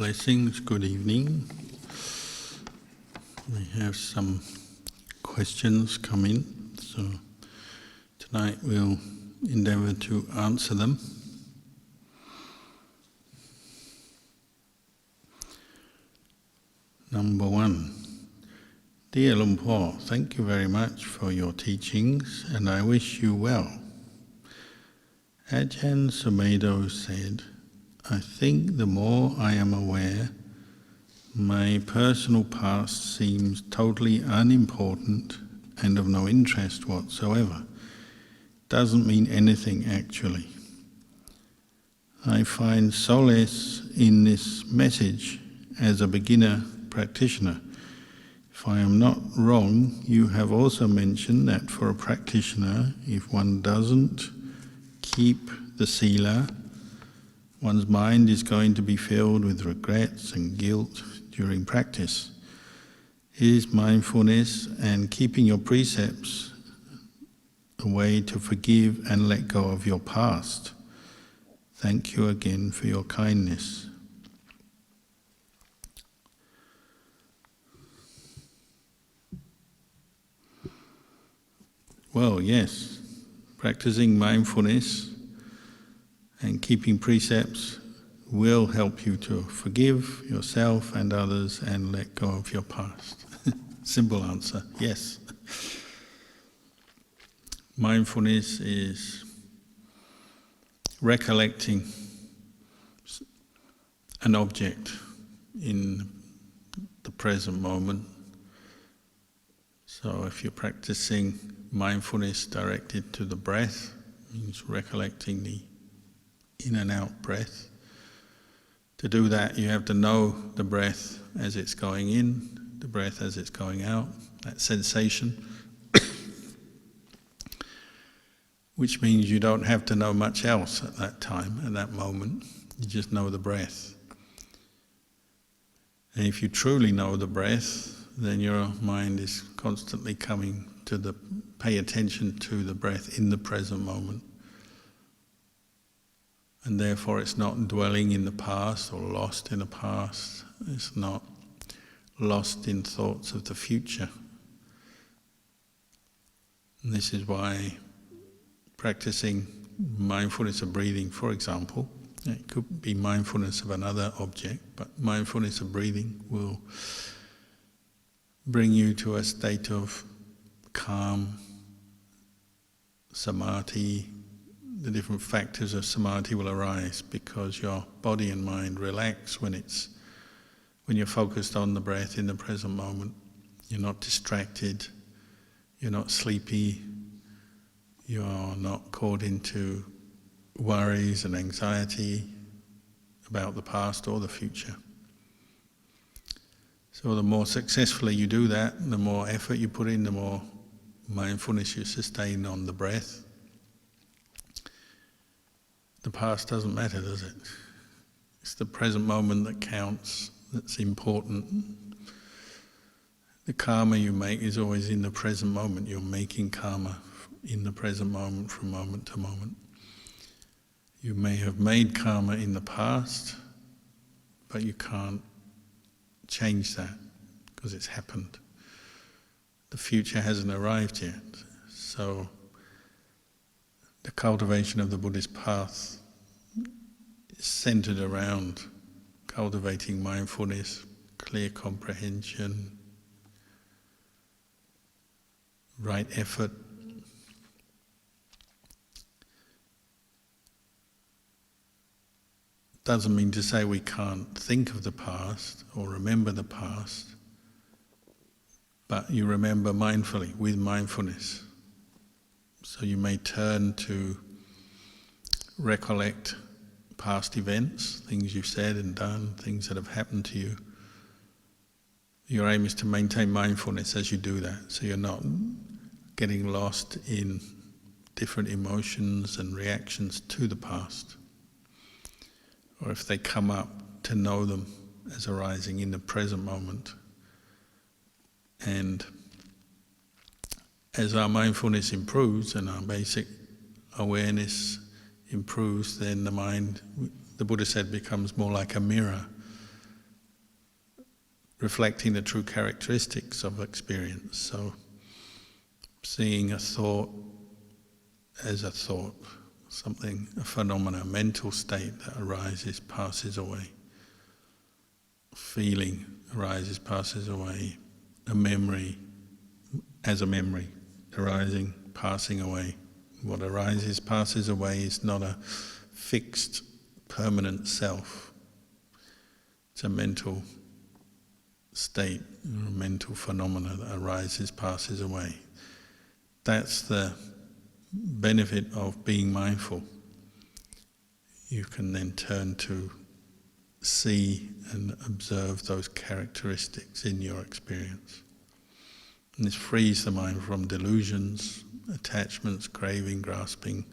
Blessings, good evening. We have some questions come in, so tonight we'll endeavour to answer them. Number one. Dear Luang Por, thank you very much for your teachings and I wish you well. Ajahn Sumedho said, I think the more I am aware, my personal past seems totally unimportant and of no interest whatsoever. Doesn't mean anything actually. I find solace in this message as a beginner practitioner. If I am not wrong, you have also mentioned that for a practitioner, if one doesn't keep the sila, one's mind is going to be filled with regrets and guilt during practice. Is mindfulness and keeping your precepts a way to forgive and let go of your past? Thank you again for your kindness. Well, yes, practicing mindfulness and keeping precepts will help you to forgive yourself and others and let go of your past. Simple answer, yes. Mindfulness is recollecting an object in the present moment. So if you're practicing mindfulness directed to the breath, means recollecting the in and out breath. To do that, you have to know the breath as it's going in, the breath as it's going out, that sensation. Which means you don't have to know much else at that time, at that moment. You just know the breath. And if you truly know the breath, then your mind is constantly coming to pay attention to the breath in the present moment. And therefore it's not dwelling in the past or lost in the past. It's not lost in thoughts of the future. And this is why practicing mindfulness of breathing, for example, it could be mindfulness of another object, but mindfulness of breathing will bring you to a state of calm, samadhi. The different factors of samadhi will arise because your body and mind relax when you're focused on the breath in the present moment. You're not distracted, you're not sleepy, you're not caught into worries and anxiety about the past or the future. So the more successfully you do that, the more effort you put in, the more mindfulness you sustain on the breath. The past doesn't matter, does it? It's the present moment that counts, that's important. The karma you make is always in the present moment. You're making karma in the present moment from moment to moment. You may have made karma in the past, but you can't change that because it's happened. The future hasn't arrived yet. So the cultivation of the Buddhist path is centered around cultivating mindfulness, clear comprehension, right effort. Doesn't mean to say we can't think of the past or remember the past, but you remember mindfully, with mindfulness. So you may turn to recollect past events, things you've said and done, things that have happened to you. Your aim is to maintain mindfulness as you do that, so you're not getting lost in different emotions and reactions to the past. Or if they come up, to know them as arising in the present moment. And as our mindfulness improves and our basic awareness improves, then the mind, the Buddha said, becomes more like a mirror. reflecting the true characteristics of experience. So seeing a thought as a thought, something, a phenomena, a mental state that arises, passes away. Feeling arises, passes away. A memory as a memory, arising, passing away. What arises, passes away is not a fixed, permanent self. It's a mental state, a mental phenomena that arises, passes away. That's the benefit of being mindful. You can then turn to see and observe those characteristics in your experience. And this frees the mind from delusions, attachments, craving, grasping,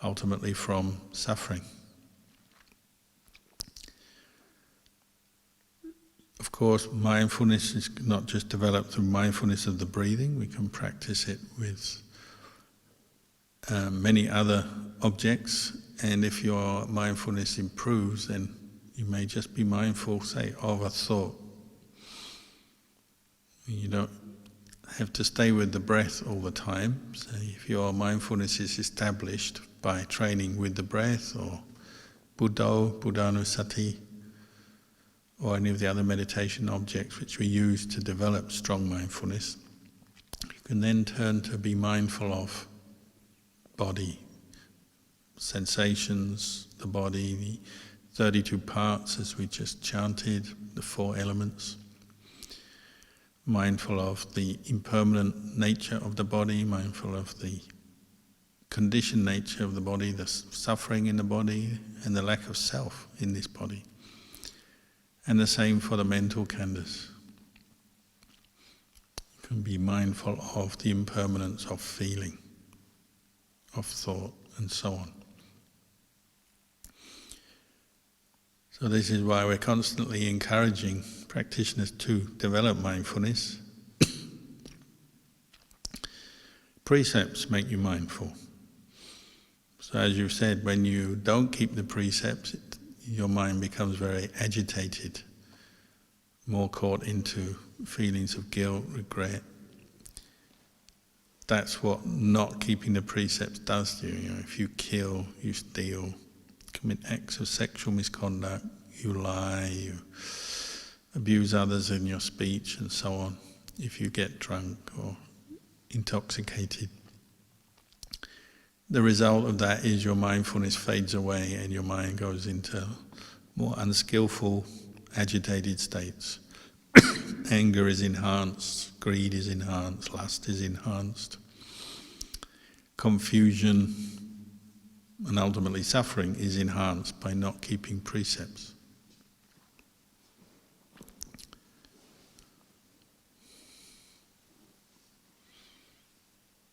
ultimately from suffering. Of course, mindfulness is not just developed through mindfulness of the breathing. We can practice it with many other objects, and if your mindfulness improves, then you may just be mindful, say, of a thought. You don't have to stay with the breath all the time. So if your mindfulness is established by training with the breath, or Buddhanusati, or any of the other meditation objects which we use to develop strong mindfulness, you can then turn to be mindful of body, sensations, the body, the 32 parts as we just chanted, the 4 elements. Mindful of the impermanent nature of the body, mindful of the conditioned nature of the body, the suffering in the body, and the lack of self in this body. And the same for the mental khandhas. You can be mindful of the impermanence of feeling, of thought, and so on. So this is why we're constantly encouraging practitioners to develop mindfulness. Precepts make you mindful. So as you've said, when you don't keep the precepts, your mind becomes very agitated, more caught into feelings of guilt, regret. That's what not keeping the precepts does to you. You know, if you kill, you steal, commit acts of sexual misconduct, you lie, you abuse others in your speech and so on, if you get drunk or intoxicated, the result of that is your mindfulness fades away and your mind goes into more unskillful, agitated states. Anger is enhanced, greed is enhanced, lust is enhanced, confusion and ultimately suffering is enhanced by not keeping precepts.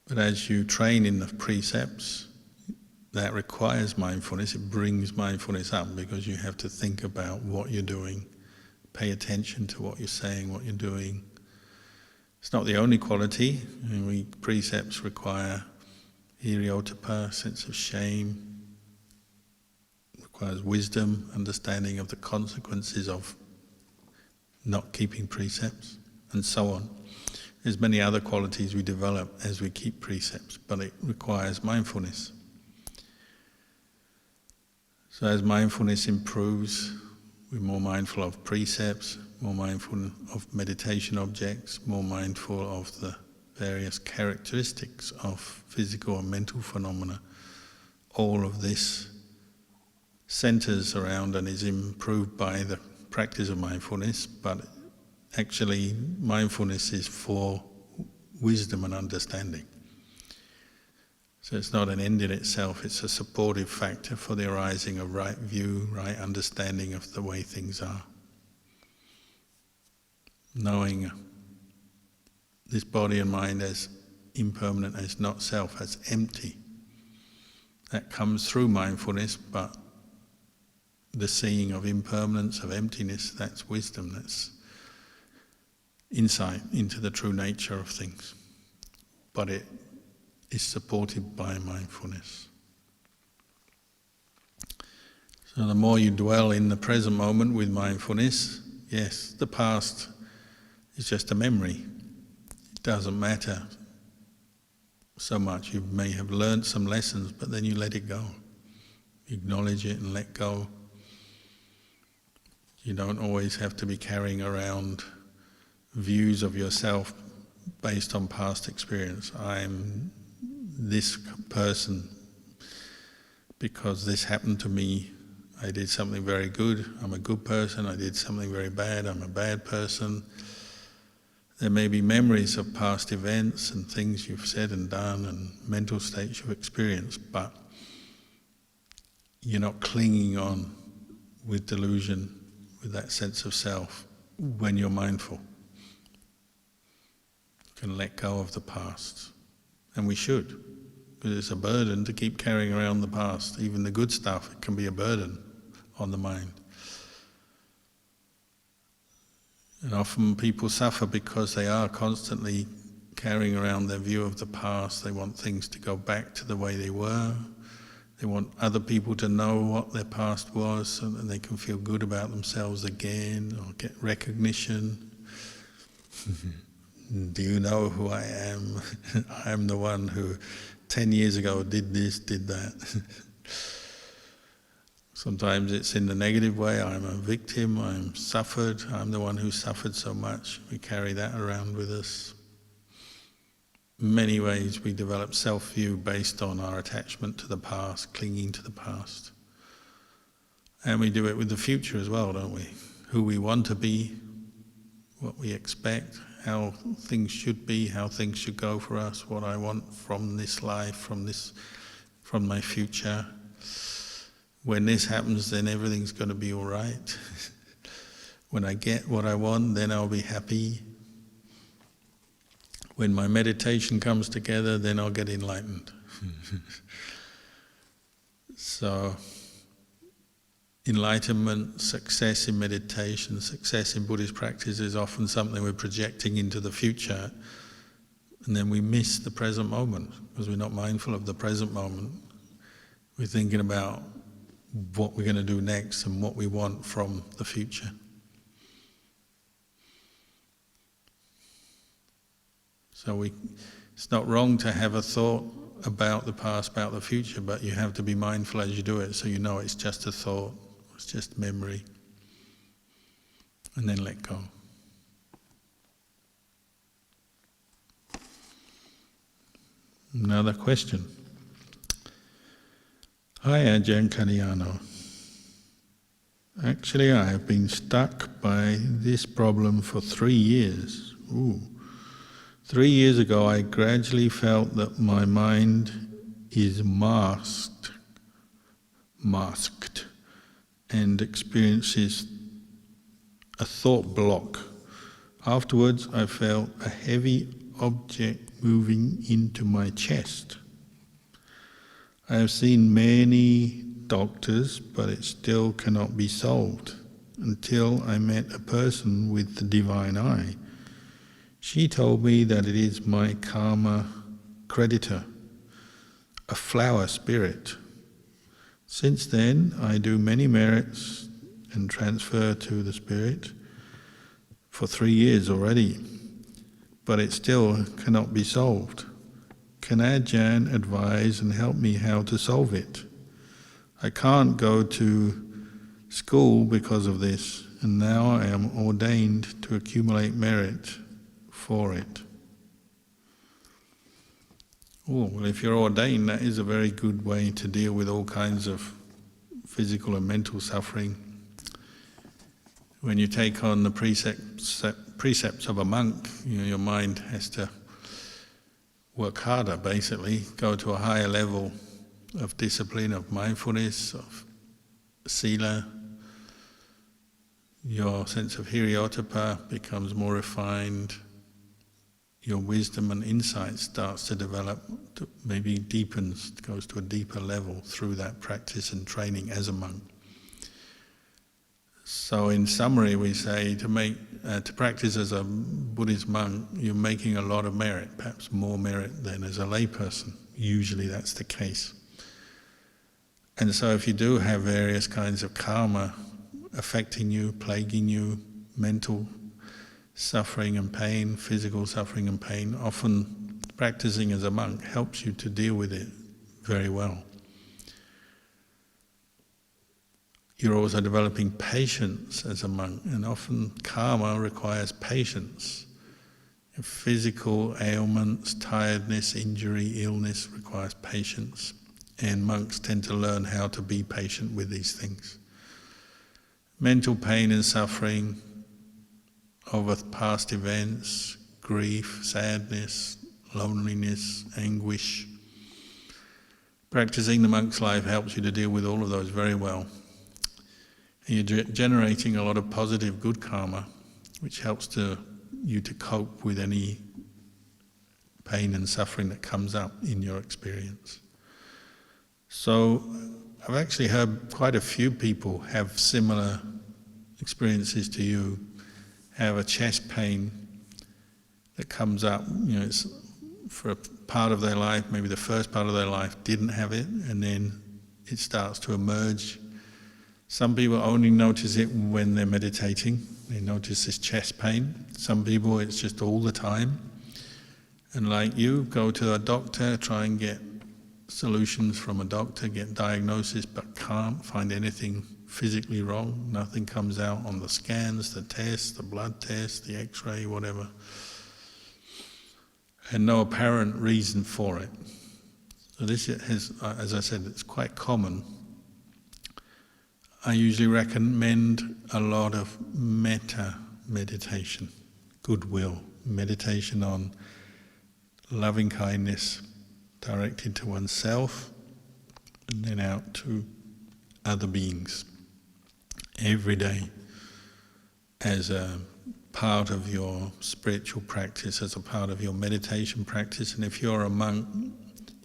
But as you train in the precepts, that requires mindfulness. It brings mindfulness up because you have to think about what you're doing, pay attention to what you're saying, what you're doing. It's not the only quality. Precepts require hiriotapa, sense of shame, requires wisdom, understanding of the consequences of not keeping precepts, and so on. There's many other qualities we develop as we keep precepts, but it requires mindfulness. So as mindfulness improves, we're more mindful of precepts, more mindful of meditation objects, more mindful of the various characteristics of physical and mental phenomena. All of this centers around and is improved by the practice of mindfulness, but actually mindfulness is for wisdom and understanding. So it's not an end in itself, it's a supportive factor for the arising of right view, right understanding of the way things are. Knowing this body and mind as impermanent, as not self, as empty. That comes through mindfulness, but the seeing of impermanence, of emptiness, that's wisdom, that's insight into the true nature of things. But it is supported by mindfulness. So the more you dwell in the present moment with mindfulness, Yes, the past is just a memory. It doesn't matter so much. You may have learned some lessons, but then you let it go. You acknowledge it and let go. You don't always have to be carrying around views of yourself based on past experience. I'm this person because this happened to me. I did something very good, I'm a good person. I did something very bad, I'm a bad person. There may be memories of past events and things you've said and done and mental states you've experienced, but you're not clinging on with delusion, with that sense of self, when you're mindful. You can let go of the past, and we should, because it's a burden to keep carrying around the past. Even the good stuff, it can be a burden on the mind. And often people suffer because they are constantly carrying around their view of the past. They want things to go back to the way they were. They want other people to know what their past was so that they can feel good about themselves again or get recognition. Do you know who I am? I am the one who 10 years ago did this, did that. Sometimes it's in the negative way. I'm a victim, I'm suffered, I'm the one who suffered so much. We carry that around with us. In many ways we develop self-view based on our attachment to the past, clinging to the past. And we do it with the future as well, don't we? Who we want to be, what we expect, how things should be, how things should go for us, what I want from this life, from my future. When this happens, then everything's going to be all right. When I get what I want, then I'll be happy. When my meditation comes together, then I'll get enlightened. So, enlightenment, success in meditation, success in Buddhist practice is often something we're projecting into the future, and then we miss the present moment because we're not mindful of the present moment. We're thinking about what we're going to do next and what we want from the future. So it's not wrong to have a thought about the past, about the future, but you have to be mindful as you do it so you know it's just a thought, it's just memory. And then let go. Another question. Hi, Ajahn Kalyano. Actually, I have been stuck by this problem for 3 years. 3 years ago, I gradually felt that my mind is masked, and experiences a thought block. Afterwards, I felt a heavy object moving into my chest. I have seen many doctors, but it still cannot be solved until I met a person with the divine eye. She told me that it is my karma creditor, a flower spirit. Since then, I do many merits and transfer to the spirit for 3 years already, but it still cannot be solved. Can Ajahn advise and help me how to solve it? I can't go to school because of this, and now I am ordained to accumulate merit for it. Well, if you're ordained, that is a very good way to deal with all kinds of physical and mental suffering. When you take on the precepts of a monk, your mind has to work harder, basically, go to a higher level of discipline, of mindfulness, of sila. Your sense of hiriyottapa becomes more refined. Your wisdom and insight starts to develop, maybe deepens, goes to a deeper level through that practice and training as a monk. So in summary, we say to practice as a Buddhist monk, you're making a lot of merit, perhaps more merit than as a layperson. Usually that's the case. And so if you do have various kinds of karma affecting you, plaguing you, mental suffering and pain, physical suffering and pain. Often practicing as a monk helps you to deal with it very well. You're also developing patience as a monk, and often karma requires patience. Physical ailments, tiredness, injury, illness requires patience, and monks tend to learn how to be patient with these things. Mental pain and suffering over past events, grief, sadness, loneliness, anguish. Practicing the monk's life helps you to deal with all of those very well. And you're generating a lot of positive good karma, which helps you to cope with any pain and suffering that comes up in your experience. So I've actually heard quite a few people have similar experiences to you, have a chest pain that comes up, it's for a part of their life, maybe the first part of their life didn't have it, and then it starts to emerge. Some people only notice it when they're meditating. They notice this chest pain. Some people it's just all the time. And like you, go to a doctor, try and get solutions from a doctor, get diagnosis, but can't find anything physically wrong. Nothing comes out on the scans, the tests, the blood tests, the x-ray, whatever. And no apparent reason for it. So this has, as I said, it's quite common. I usually recommend a lot of metta meditation, goodwill, meditation on loving kindness directed to oneself and then out to other beings every day as a part of your spiritual practice, as a part of your meditation practice. And if you're a monk,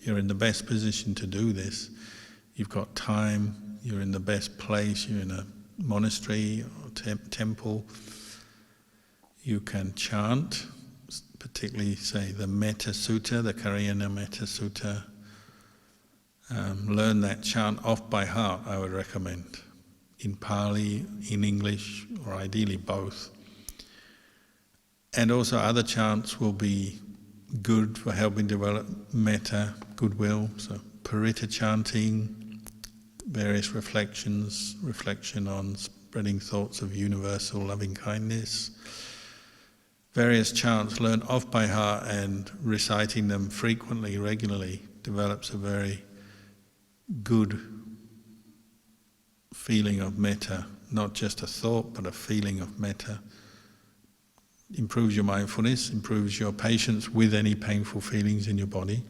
you're in the best position to do this. You've got time. You're in the best place, you're in a monastery or temple. You can chant, particularly say the Metta Sutta, the Kalyana Metta Sutta. Learn that chant off by heart, I would recommend. In Pali, in English, or ideally both. And also other chants will be good for helping develop metta, goodwill, so Paritta chanting, various reflections, reflection on spreading thoughts of universal loving kindness, various chants learned off by heart and reciting them frequently, regularly, develops a very good feeling of metta, not just a thought but a feeling of metta. Improves your mindfulness, improves your patience with any painful feelings in your body.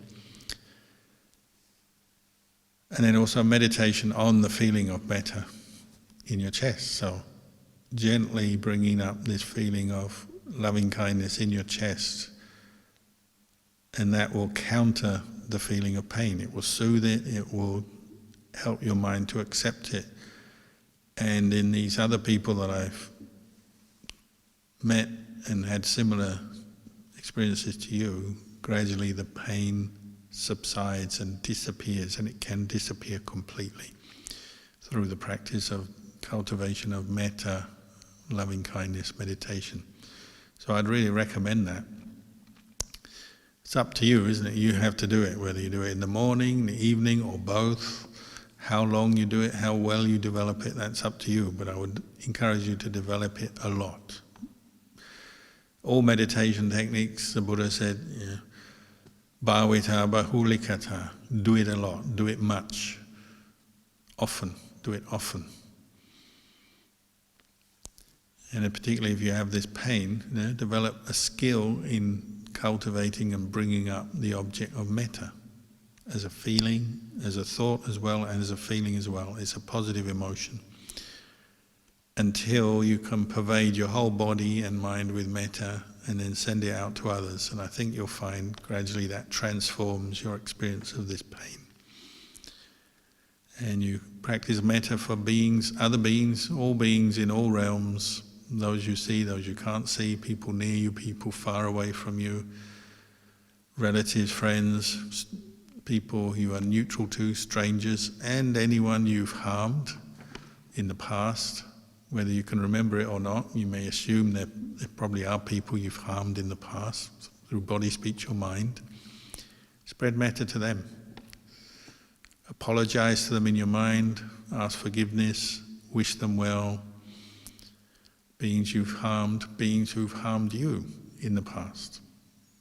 And then also meditation on the feeling of metta in your chest. So gently bringing up this feeling of loving kindness in your chest, and that will counter the feeling of pain. It will soothe it, it will help your mind to accept it. And in these other people that I've met and had similar experiences to you, gradually the pain subsides and disappears, and it can disappear completely through the practice of cultivation of metta, loving kindness meditation. So I'd really recommend that. It's up to you, isn't it? You have to do it, whether you do it in the morning, the evening, or both. How long you do it, how well you develop it, that's up to you, but I would encourage you to develop it a lot. All meditation techniques, the Buddha said, bhavita bahulikata, do it a lot, do it much, often, do it often. And particularly if you have this pain, develop a skill in cultivating and bringing up the object of metta as a feeling, as a thought as well, and as a feeling as well. It's a positive emotion. Until you can pervade your whole body and mind with metta and then send it out to others. And I think you'll find gradually that transforms your experience of this pain. And you practice metta for beings, other beings, all beings in all realms, those you see, those you can't see, people near you, people far away from you, relatives, friends, people you are neutral to, strangers, and anyone you've harmed in the past, Whether you can remember it or not, you may assume that there probably are people you've harmed in the past through body, speech or mind. Spread metta to them. Apologize to them in your mind, ask forgiveness, wish them well. Beings you've harmed, beings who've harmed you in the past.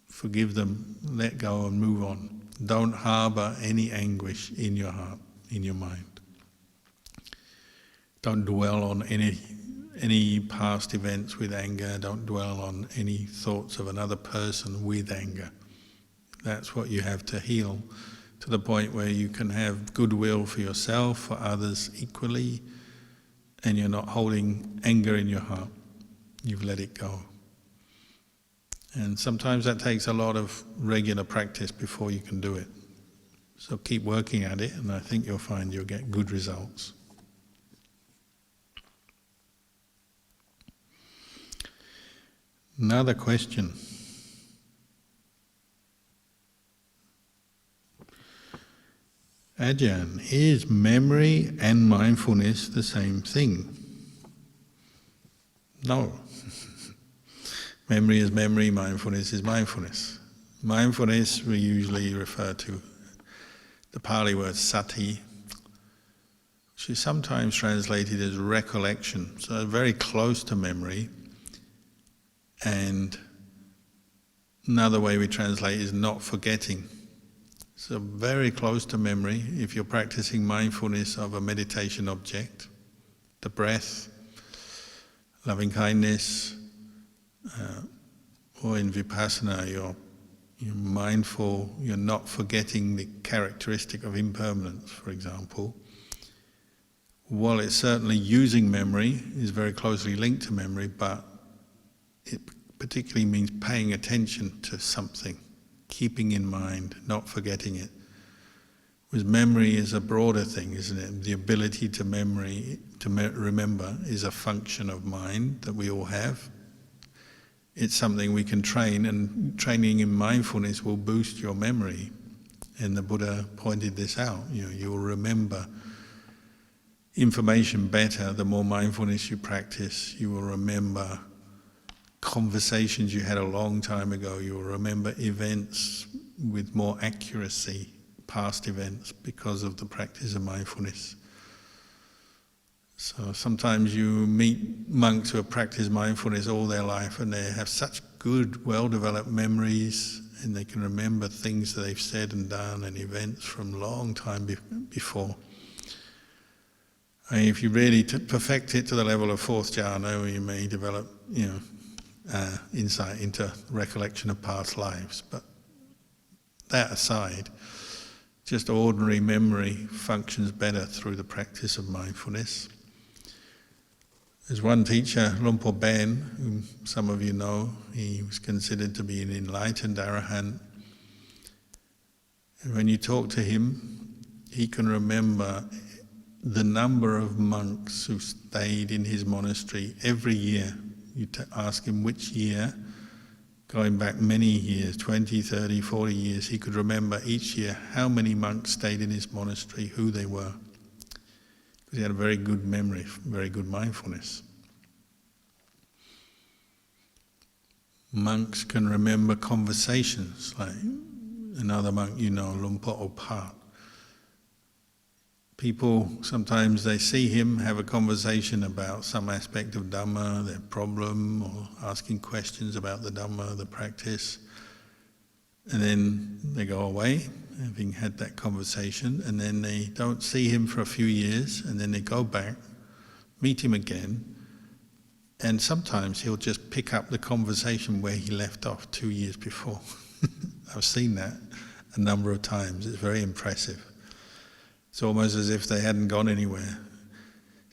Forgive them, let go and move on. Don't harbour any anguish in your heart, in your mind. Don't dwell on any past events with anger. Don't dwell on any thoughts of another person with anger. That's what you have to heal, to the point where you can have goodwill for yourself, for others equally, and you're not holding anger in your heart. You've let it go. And sometimes that takes a lot of regular practice before you can do it. So keep working at it, and I think you'll find you'll get good results. Another question. Ajahn, is memory and mindfulness the same thing? No. Memory is memory, mindfulness is mindfulness. Mindfulness we usually refer to the Pali word sati, which is sometimes translated as recollection, so very close to memory. And another way we translate is not forgetting. So very close to memory if you're practicing mindfulness of a meditation object, the breath, loving kindness, or in vipassana you're mindful, you're not forgetting the characteristic of impermanence, for example. While it's certainly using memory, is very closely linked to memory, but it particularly means paying attention to something, keeping in mind, not forgetting it. Whereas memory is a broader thing, isn't it? The ability to remember is a function of mind that we all have. It's something we can train, and training in mindfulness will boost your memory. And the Buddha pointed this out. You'll remember information better the more mindfulness you practice. You will remember conversations you had a long time ago. You will remember events with more accuracy, past events, because of the practice of mindfulness. So sometimes you meet monks who have practiced mindfulness all their life and they have such good, well-developed memories, and they can remember things that they've said and done and events from a long time before. And if you really perfect it to the level of fourth jhana, you may develop insight into recollection of past lives. But that aside, just ordinary memory functions better through the practice of mindfulness. There's one teacher, Lumpur Ben, whom some of you know. He was considered to be an enlightened arahant. And when you talk to him, he can remember the number of monks who stayed in his monastery every year. You ask him which year, going back many years, 20, 30, 40 years, he could remember each year how many monks stayed in his monastery, who they were. Because he had a very good memory, very good mindfulness. Monks can remember conversations, like another monk Lumpur Opat. People, sometimes they see him, have a conversation about some aspect of Dhamma, their problem, or asking questions about the Dhamma, the practice. And then they go away, having had that conversation, and then they don't see him for a few years, and then they go back, meet him again, and sometimes he'll just pick up the conversation where he left off 2 years before. I've seen that a number of times. It's very impressive. It's almost as if they hadn't gone anywhere.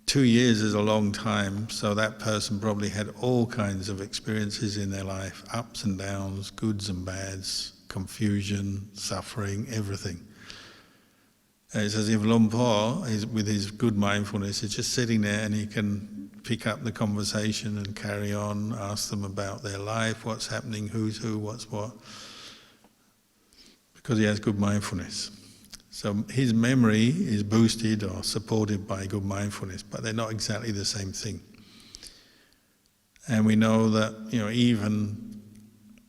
2 years is a long time, so that person probably had all kinds of experiences in their life, ups and downs, goods and bads, confusion, suffering, everything. It's as if Lumpur, with his good mindfulness, is just sitting there and he can pick up the conversation and carry on, ask them about their life, what's happening, who's who, what's what, because he has good mindfulness. So his memory is boosted or supported by good mindfulness, but they're not exactly the same thing. And we know that, even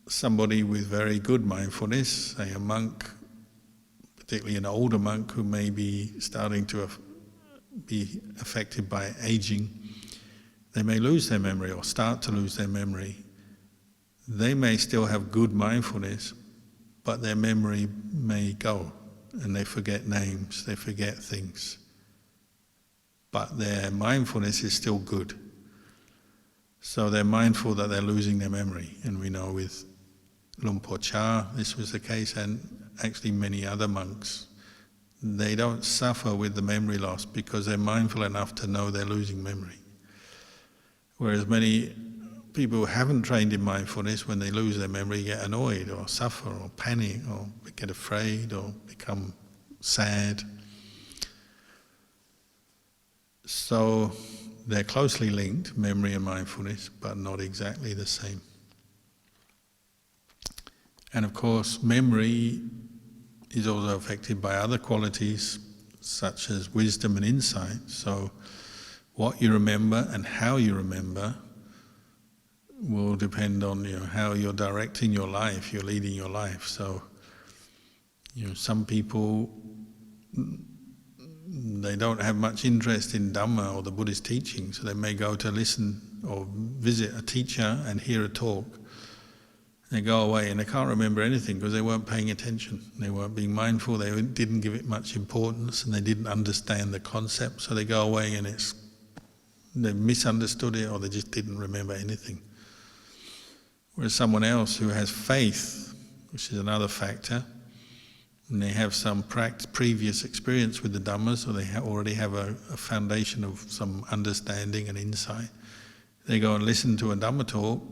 somebody with very good mindfulness, say a monk, particularly an older monk who may be starting to be affected by aging, they may lose their memory or start to lose their memory. They may still have good mindfulness, but their memory may go and they forget names, they forget things. But their mindfulness is still good. So they're mindful that they're losing their memory. And we know with Luang Por Chah this was the case, and actually many other monks. They don't suffer with the memory loss because they're mindful enough to know they're losing memory. Whereas many people who haven't trained in mindfulness, when they lose their memory, get annoyed or suffer or panic or get afraid or become sad. So they're closely linked, memory and mindfulness, but not exactly the same. And of course, memory is also affected by other qualities such as wisdom and insight. So what you remember and how you remember will depend on how you're directing your life, you're leading your life. So some people, they don't have much interest in Dhamma or the Buddhist teaching, so they may go to listen or visit a teacher and hear a talk. They go away and they can't remember anything because they weren't paying attention. They weren't being mindful, they didn't give it much importance, and they didn't understand the concept. So they go away and they misunderstood it, or they just didn't remember anything. Whereas someone else who has faith, which is another factor, and they have some previous experience with the Dhamma, so they already have a foundation of some understanding and insight. They go and listen to a Dhamma talk,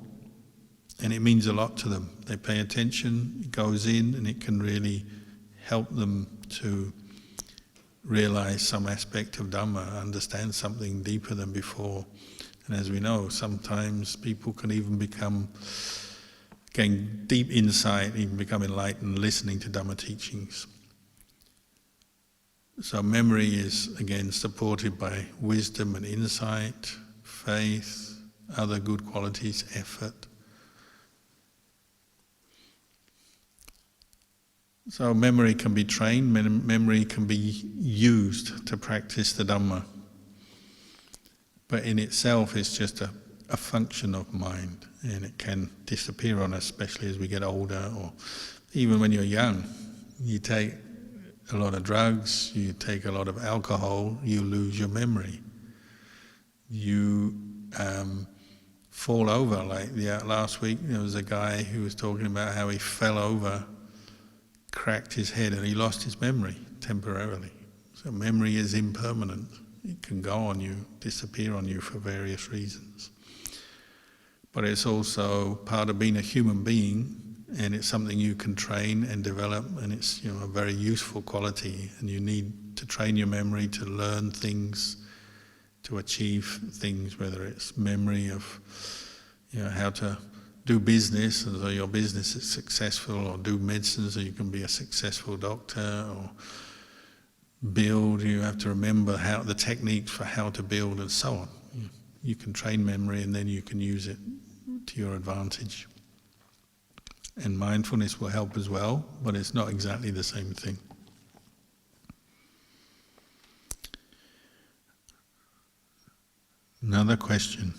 and it means a lot to them. They pay attention, it goes in, and it can really help them to realize some aspect of Dhamma, understand something deeper than before. And as we know, sometimes people can even gain deep insight, even become enlightened listening to Dhamma teachings. So memory is again supported by wisdom and insight, faith, other good qualities, effort. So memory can be trained, memory can be used to practice the Dhamma. But in itself it's just a function of mind, and it can disappear on us, especially as we get older, or even when you're young. You take a lot of drugs, you take a lot of alcohol, you lose your memory. You fall over, like last week there was a guy who was talking about how he fell over, cracked his head, and he lost his memory temporarily. So memory is impermanent. It can go on you, disappear on you for various reasons. But it's also part of being a human being, and it's something you can train and develop, and it's a very useful quality, and you need to train your memory to learn things, to achieve things, whether it's memory of how to do business, and so your business is successful, or do medicine so you can be a successful doctor, or build, you have to remember the techniques for how to build, and so on. You can train memory and then you can use it to your advantage. And mindfulness will help as well, but it's not exactly the same thing. Another question.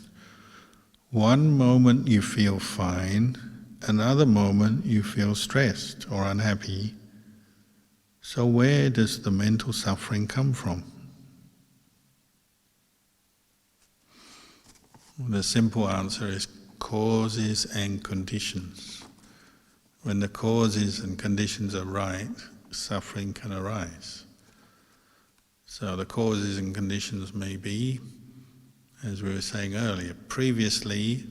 One moment you feel fine, another moment you feel stressed or unhappy. So where does the mental suffering come from? The simple answer is causes and conditions. When the causes and conditions are right, suffering can arise. So the causes and conditions may be, as we were saying earlier, previously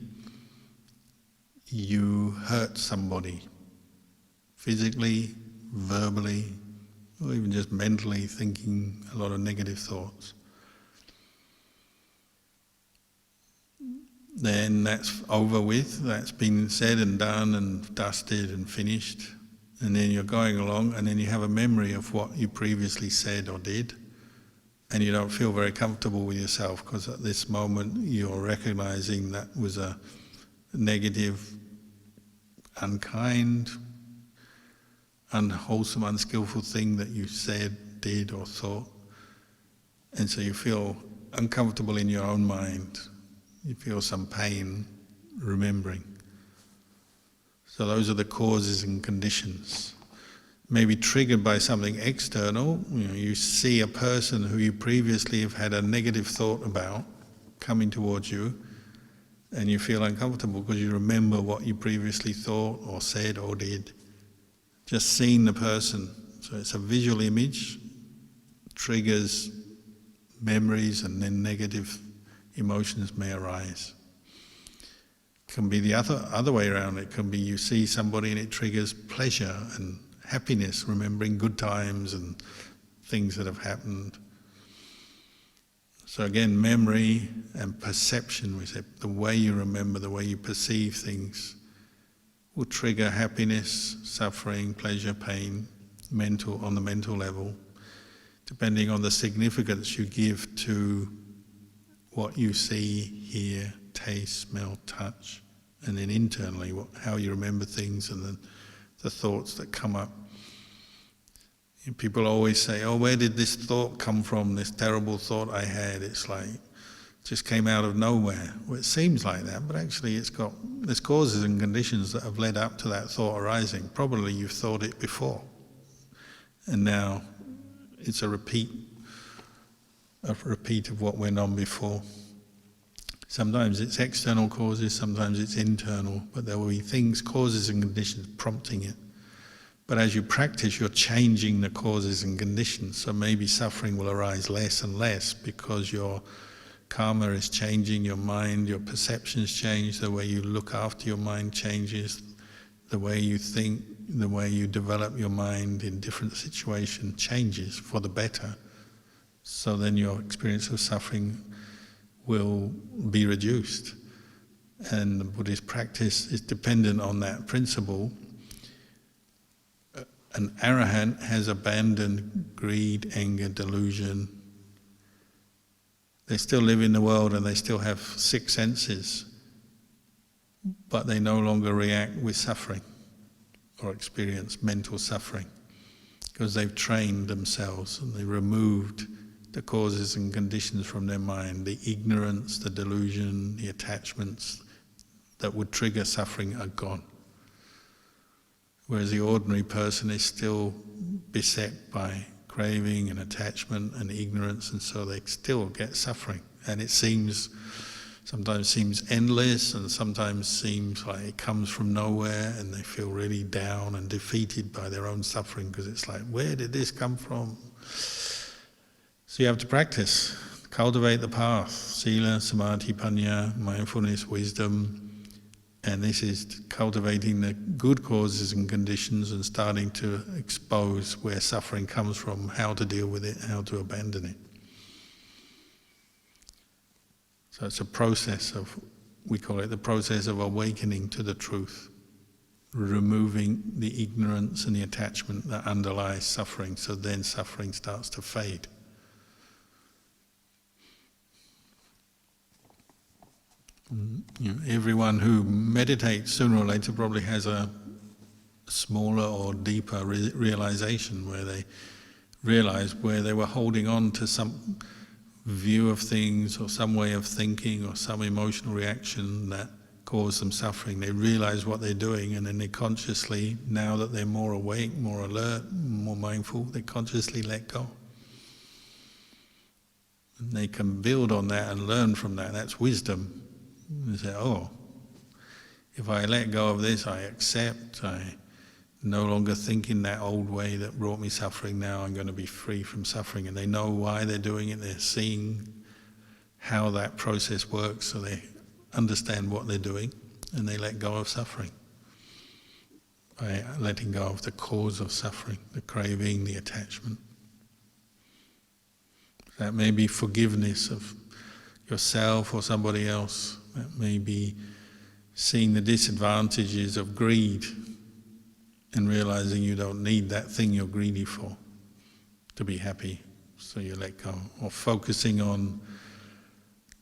you hurt somebody, physically, verbally, or even just mentally thinking a lot of negative thoughts. Then that's over with, that's been said and done and dusted and finished, and then you're going along and then you have a memory of what you previously said or did, and you don't feel very comfortable with yourself because at this moment you're recognizing that was a negative, unkind, unwholesome, unskillful thing that you said, did or thought. And so you feel uncomfortable in your own mind. You feel some pain remembering. So those are the causes and conditions. Maybe triggered by something external. You see a person who you previously have had a negative thought about coming towards you, and you feel uncomfortable because you remember what you previously thought or said or did. Just seeing the person. So it's a visual image, triggers memories, and then negative emotions may arise. It can be the other way around. It can be you see somebody and it triggers pleasure and happiness, remembering good times and things that have happened. So again, memory and perception, we said, the way you remember, the way you perceive things, will trigger happiness, suffering, pleasure, pain, on the mental level, depending on the significance you give to what you see, hear, taste, smell, touch, and then internally how you remember things and the thoughts that come up. And people always say, oh, where did this thought come from, this terrible thought I had? It's like, it just came out of nowhere. Well, it seems like that, but actually there's causes and conditions that have led up to that thought arising. Probably you've thought it before, and now it's a repeat of what went on before. Sometimes it's external causes, sometimes it's internal, but there will be things, causes and conditions prompting it. But as you practice, you're changing the causes and conditions, so maybe suffering will arise less and less because your karma is changing, your mind, your perceptions change, the way you look after your mind changes, the way you think, the way you develop your mind in different situations changes for the better. So then your experience of suffering will be reduced. And the Buddhist practice is dependent on that principle. An arahant has abandoned greed, anger, delusion. They still live in the world and they still have 6 senses, but they no longer react with suffering or experience mental suffering because they've trained themselves and they removed the causes and conditions from their mind. The ignorance, the delusion, the attachments that would trigger suffering are gone. Whereas the ordinary person is still beset by craving and attachment and ignorance, and so they still get suffering. And it sometimes seems endless, and sometimes seems like it comes from nowhere, and they feel really down and defeated by their own suffering because it's like, where did this come from? So you have to practice, cultivate the path, sila, samadhi, panya, mindfulness, wisdom. And this is cultivating the good causes and conditions and starting to expose where suffering comes from, how to deal with it, how to abandon it. So it's a process we call it the process of awakening to the truth, removing the ignorance and the attachment that underlies suffering, so then suffering starts to fade. Everyone who meditates sooner or later probably has a smaller or deeper realization where they realize where they were holding on to some view of things or some way of thinking or some emotional reaction that caused them suffering. They realize what they're doing, and then they consciously, now that they're more awake, more alert, more mindful, they consciously let go. And they can build on that and learn from that. That's wisdom. And say, oh, if I let go of this, I accept, I no longer think in that old way that brought me suffering, now I'm going to be free from suffering. And they know why they're doing it, they're seeing how that process works, so they understand what they're doing, and they let go of suffering by letting go of the cause of suffering, the craving, the attachment. That may be forgiveness of yourself or somebody else. That may be seeing the disadvantages of greed and realizing you don't need that thing you're greedy for to be happy. so you let go. Or focusing on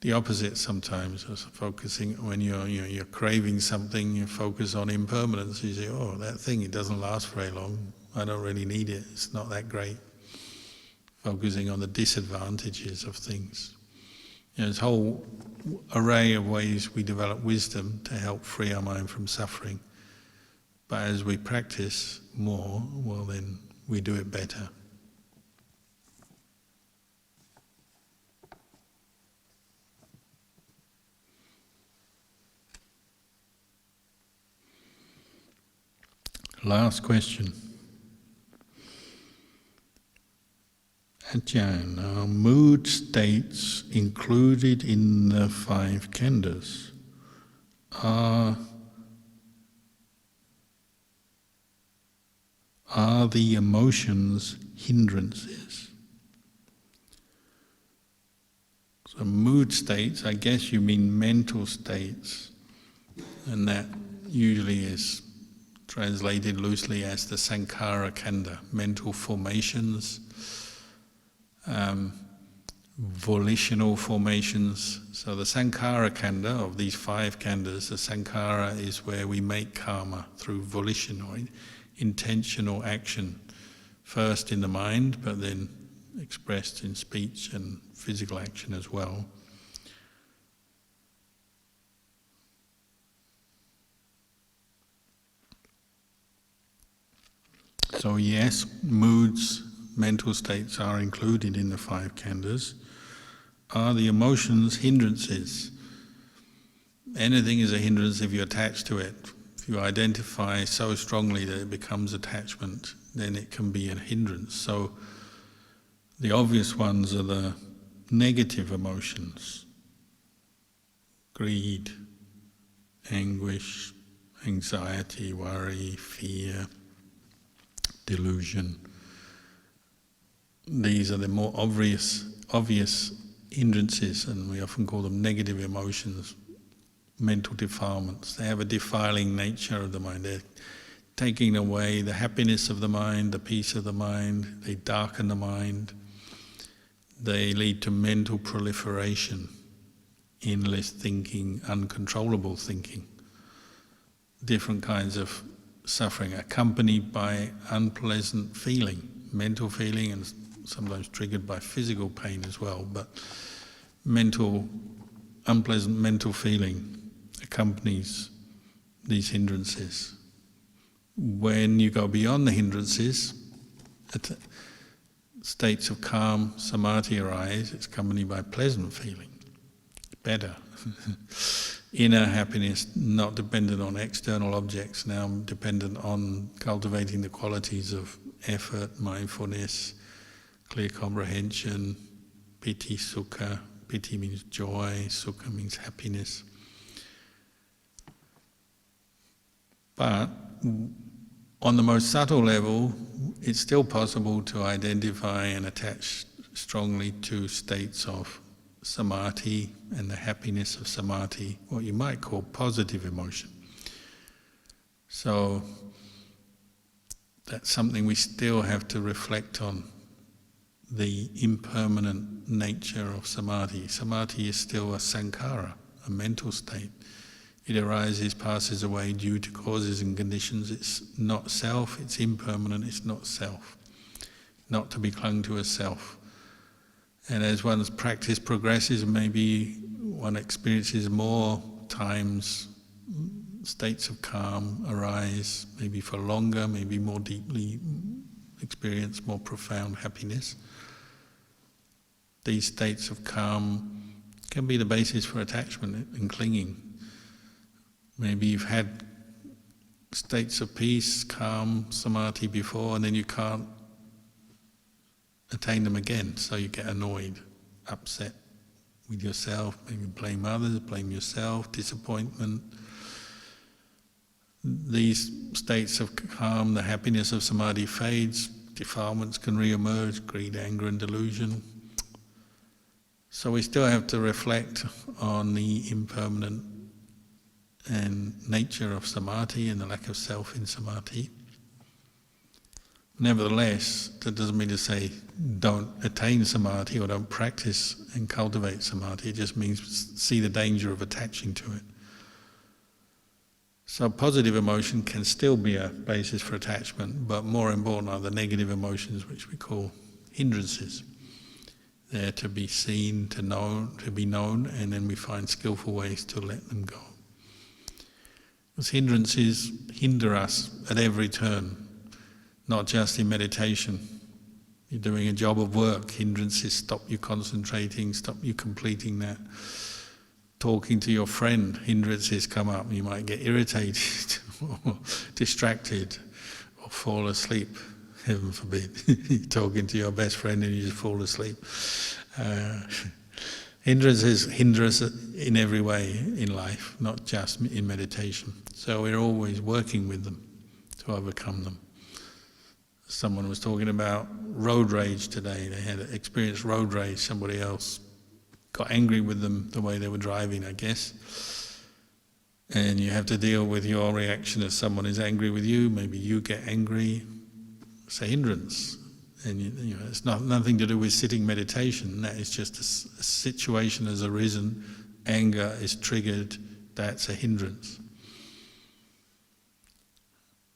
the opposite sometimes, focusing when you're craving something, you focus on impermanence. You say, oh, that thing, it doesn't last very long. I don't really need it. It's not that great. Focusing on the disadvantages of things. There's a whole array of ways we develop wisdom to help free our mind from suffering. But as we practice more, well then we do it better. Last question. Ajahn, are mood states included in the 5 khandhas? Are the emotions hindrances? So mood states, I guess you mean mental states, and that usually is translated loosely as the sankhara khandha, mental formations, volitional formations. So the sankhara khandha, of these 5 khandhas, the sankhara is where we make karma through volition or intentional action, first in the mind, but then expressed in speech and physical action as well. So yes, moods, mental states are included in the 5 khandhas. Are the emotions hindrances? Anything is a hindrance if you attach to it. If you identify so strongly that it becomes attachment, then it can be a hindrance. So the obvious ones are the negative emotions: greed, anguish, anxiety, worry, fear, delusion. These are the more obvious hindrances, and we often call them negative emotions, mental defilements. They have a defiling nature of the mind. They're taking away the happiness of the mind, the peace of the mind. They darken the mind. They lead to mental proliferation, endless thinking, uncontrollable thinking. Different kinds of suffering accompanied by unpleasant feeling, mental feeling, and sometimes triggered by physical pain as well, but unpleasant mental feeling accompanies these hindrances. When you go beyond the hindrances, states of calm, samadhi arise. It's accompanied by pleasant feeling, better. Inner happiness, not dependent on external objects, now dependent on cultivating the qualities of effort, mindfulness, clear comprehension, piti, sukha. Piti means joy, sukha means happiness. But on the most subtle level, it's still possible to identify and attach strongly to states of samadhi and the happiness of samadhi, what you might call positive emotion. So that's something we still have to reflect on, the impermanent nature of samadhi. Samadhi is still a sankhara, a mental state. It arises, passes away due to causes and conditions. It's not self, it's impermanent, it's not self. Not to be clung to as self. And as one's practice progresses, maybe one experiences more times states of calm arise, maybe for longer, maybe more deeply experience more profound happiness. These states of calm can be the basis for attachment and clinging. Maybe you've had states of peace, calm, samadhi before, and then you can't attain them again, so you get annoyed, upset with yourself, maybe blame others, blame yourself, disappointment. These states of calm, the happiness of samadhi fades, defilements can re-emerge, greed, anger and delusion. So we still have to reflect on the impermanent and nature of samadhi and the lack of self in samadhi. Nevertheless, that doesn't mean to say don't attain samadhi or don't practice and cultivate samadhi. It just means see the danger of attaching to it. So positive emotion can still be a basis for attachment, but more important are the negative emotions, which we call hindrances. They're to be seen, to be known, and then we find skillful ways to let them go. Because hindrances hinder us at every turn. Not just in meditation. You're doing a job of work, hindrances stop you concentrating, stop you completing that. Talking to your friend, hindrances come up. You might get irritated or distracted or fall asleep, heaven forbid. You're talking to your best friend and you just fall asleep. Hindrances hinder us in every way in life, not just in meditation. So we're always working with them to overcome them. Someone was talking about road rage today. They had experienced road rage. Somebody else got angry with them the way they were driving, I guess. And you have to deal with your reaction as someone is angry with you. Maybe you get angry. It's a hindrance. And you know, it's nothing to do with sitting meditation. That is just a situation has arisen. Anger is triggered. That's a hindrance.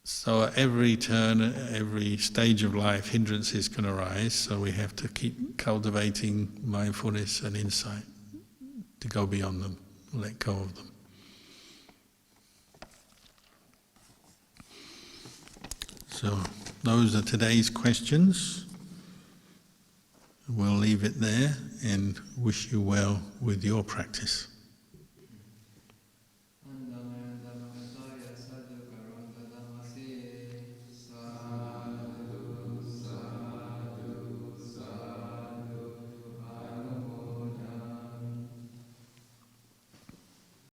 So at every turn, at every stage of life, hindrances can arise, so we have to keep cultivating mindfulness and insight to go beyond them, let go of them. So those are today's questions. We'll leave it there and wish you well with your practice.